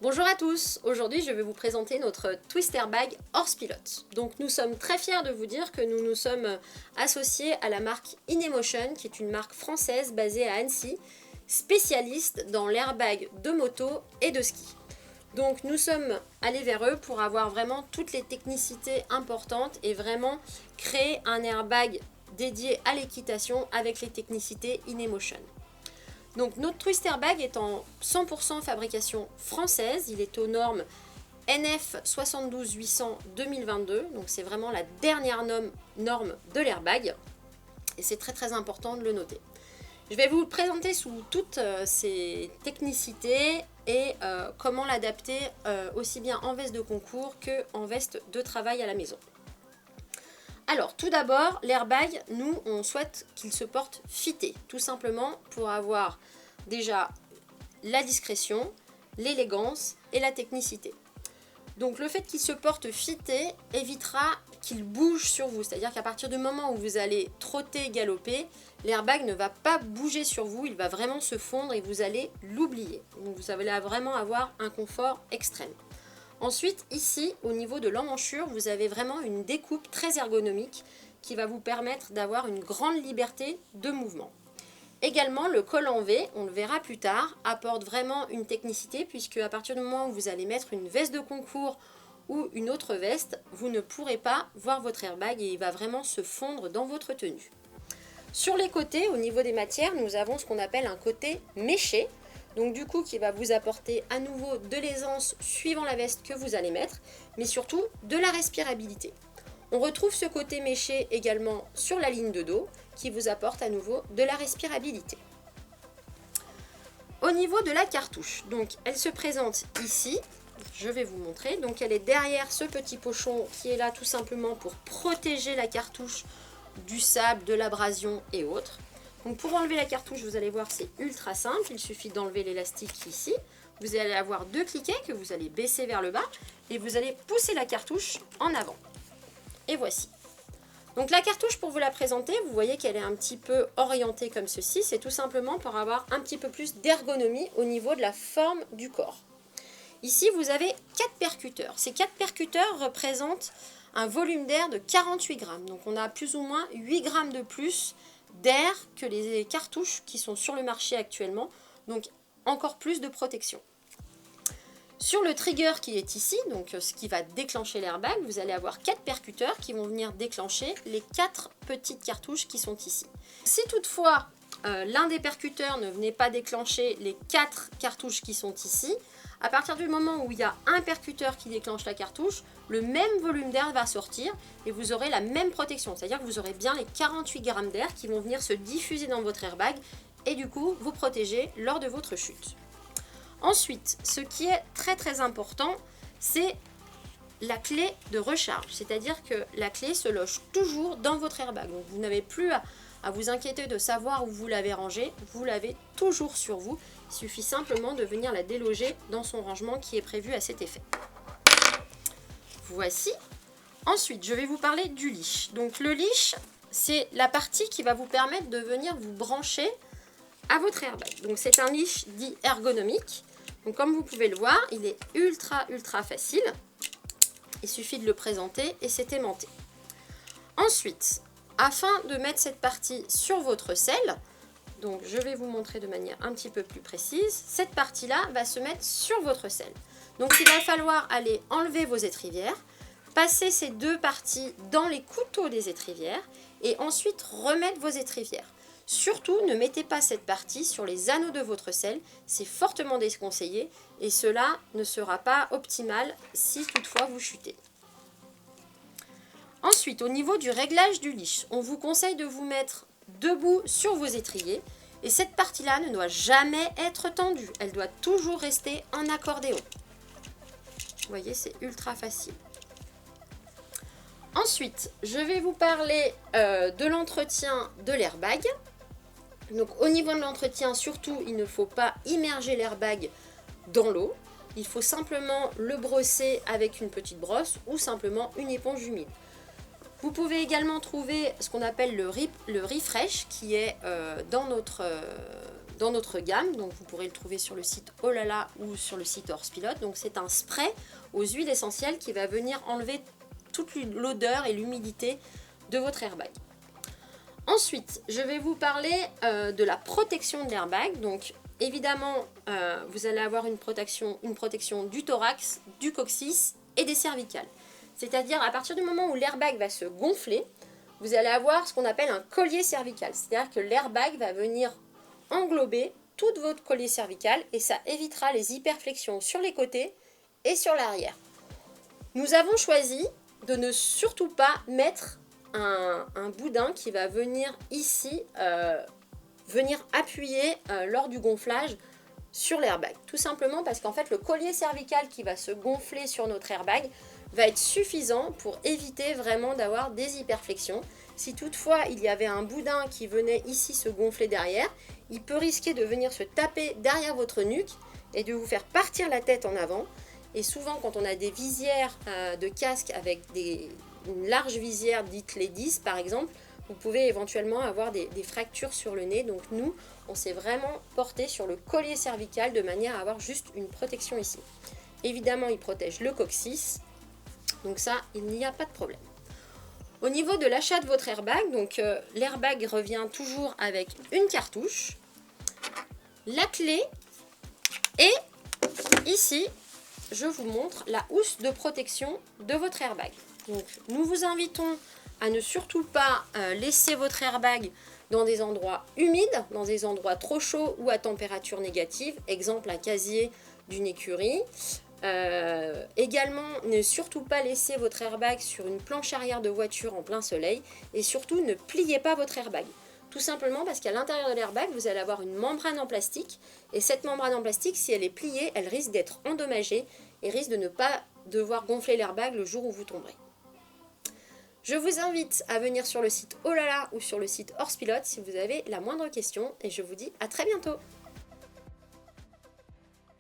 Bonjour à tous, aujourd'hui je vais vous présenter notre Twister Bag Horse Pilot. Donc nous sommes très fiers de vous dire que nous nous sommes associés à la marque InEmotion, qui est une marque française basée à Annecy, spécialiste dans l'airbag de moto et de ski. Donc nous sommes allés vers eux pour avoir vraiment toutes les technicités importantes et vraiment créer un airbag dédié à l'équitation avec les technicités InEmotion. Donc notre Twister Bag est en 100% fabrication française, il est aux normes NF 72800 2022, donc c'est vraiment la dernière norme de l'airbag et c'est très important de le noter. Je vais vous le présenter sous toutes ces technicités et comment l'adapter aussi bien en veste de concours qu'en veste de travail à la maison. Alors tout d'abord, l'airbag, nous on souhaite qu'il se porte fité, tout simplement pour avoir déjà la discrétion, l'élégance et la technicité. Donc le fait qu'il se porte fité évitera qu'il bouge sur vous, c'est-à-dire qu'à partir du moment où vous allez trotter, galoper, l'airbag ne va pas bouger sur vous, il va vraiment se fondre et vous allez l'oublier. Donc vous allez vraiment avoir un confort extrême. Ensuite, ici, au niveau de l'emmanchure, vous avez vraiment une découpe très ergonomique qui va vous permettre d'avoir une grande liberté de mouvement. Également, le col en V, on le verra plus tard, apporte vraiment une technicité puisque à partir du moment où vous allez mettre une veste de concours ou une autre veste, vous ne pourrez pas voir votre airbag et il va vraiment se fondre dans votre tenue. Sur les côtés, au niveau des matières, nous avons ce qu'on appelle un côté méché. Donc du coup qui va vous apporter à nouveau de l'aisance suivant la veste que vous allez mettre, mais surtout de la respirabilité. On retrouve ce côté méché également sur la ligne de dos qui vous apporte à nouveau de la respirabilité. Au niveau de la cartouche, donc elle se présente ici, je vais vous montrer, donc elle est derrière ce petit pochon qui est là tout simplement pour protéger la cartouche du sable, de l'abrasion et autres. Donc pour enlever la cartouche, vous allez voir, c'est ultra simple. Il suffit d'enlever l'élastique ici. Vous allez avoir deux cliquets que vous allez baisser vers le bas et vous allez pousser la cartouche en avant. Et voici. Donc la cartouche, pour vous la présenter, vous voyez qu'elle est un petit peu orientée comme ceci. C'est tout simplement pour avoir un petit peu plus d'ergonomie au niveau de la forme du corps. Ici, vous avez 4 percuteurs. Ces 4 percuteurs représentent un volume d'air de 48 grammes. Donc on a plus ou moins 8 grammes de plus d'air que les cartouches qui sont sur le marché actuellement, donc encore plus de protection. Sur le trigger qui est ici, donc ce qui va déclencher l'airbag, vous allez avoir 4 percuteurs qui vont venir déclencher les 4 petites cartouches qui sont ici. Si toutefois l'un des percuteurs ne venait pas déclencher les 4 cartouches qui sont ici, à partir du moment où il y a un percuteur qui déclenche la cartouche, le même volume d'air va sortir et vous aurez la même protection. C'est-à-dire que vous aurez bien les 48 grammes d'air qui vont venir se diffuser dans votre airbag et du coup vous protéger lors de votre chute. Ensuite, ce qui est très important, c'est la clé de recharge. C'est-à-dire que la clé se loge toujours dans votre airbag. Donc vous n'avez plus à vous inquiéter de savoir où vous l'avez rangée. Vous l'avez toujours sur vous. Il suffit simplement de venir la déloger dans son rangement qui est prévu à cet effet. Voici. Ensuite, je vais vous parler du leash. Donc le leash, c'est la partie qui va vous permettre de venir vous brancher à votre airbag. Donc c'est un leash dit ergonomique. Donc comme vous pouvez le voir, il est ultra facile. Il suffit de le présenter et c'est aimanté. Ensuite, afin de mettre cette partie sur votre selle, donc je vais vous montrer de manière un petit peu plus précise, cette partie-là va se mettre sur votre selle. Donc il va falloir aller enlever vos étrivières, passer ces deux parties dans les couteaux des étrivières et ensuite remettre vos étrivières. Surtout, ne mettez pas cette partie sur les anneaux de votre selle, c'est fortement déconseillé et cela ne sera pas optimal si toutefois vous chutez. Ensuite, au niveau du réglage du leash, on vous conseille de vous mettre debout sur vos étriers et cette partie-là ne doit jamais être tendue, elle doit toujours rester en accordéon. Vous voyez, c'est ultra facile. Ensuite, je vais vous parler de l'entretien de l'airbag. Donc au niveau de l'entretien, surtout, il ne faut pas immerger l'airbag dans l'eau. Il faut simplement le brosser avec une petite brosse ou simplement une éponge humide. Vous pouvez également trouver ce qu'on appelle le refresh qui est dans notre dans notre gamme. Donc vous pourrez le trouver sur le site Olala ou sur le site Horsepilote. Donc c'est un spray aux huiles essentielles qui va venir enlever toute l'odeur et l'humidité de votre airbag. Ensuite, je vais vous parler de la protection de l'airbag. Donc évidemment, vous allez avoir une protection du thorax, du coccyx et des cervicales. C'est-à-dire à partir du moment où l'airbag va se gonfler, vous allez avoir ce qu'on appelle un collier cervical. C'est-à-dire que l'airbag va venir englober tout votre collier cervical et ça évitera les hyperflexions sur les côtés et sur l'arrière. Nous avons choisi de ne surtout pas mettre un boudin qui va venir ici, venir appuyer lors du gonflage sur l'airbag. Tout simplement parce qu'en fait le collier cervical qui va se gonfler sur notre airbag va être suffisant pour éviter vraiment d'avoir des hyperflexions. Si toutefois il y avait un boudin qui venait ici se gonfler derrière, il peut risquer de venir se taper derrière votre nuque et de vous faire partir la tête en avant. Et souvent quand on a des visières de casque avec une large visière dite les 10 par exemple, vous pouvez éventuellement avoir des fractures sur le nez. Donc nous, on s'est vraiment porté sur le collier cervical de manière à avoir juste une protection ici. Évidemment, il protège le coccyx. Donc ça, il n'y a pas de problème. Au niveau de l'achat de votre airbag, donc l'airbag revient toujours avec une cartouche, la clé et ici, je vous montre la housse de protection de votre airbag. Donc nous vous invitons à ne surtout pas laisser votre airbag dans des endroits humides, dans des endroits trop chauds ou à température négative, exemple un casier d'une écurie. Également, ne surtout pas laisser votre airbag sur une planche arrière de voiture en plein soleil et surtout ne pliez pas votre airbag. Tout simplement parce qu'à l'intérieur de l'airbag, vous allez avoir une membrane en plastique et cette membrane en plastique, si elle est pliée, elle risque d'être endommagée et risque de ne pas devoir gonfler l'airbag le jour où vous tomberez. Je vous invite à venir sur le site Olala ou sur le site Horsepilote si vous avez la moindre question et je vous dis à très bientôt.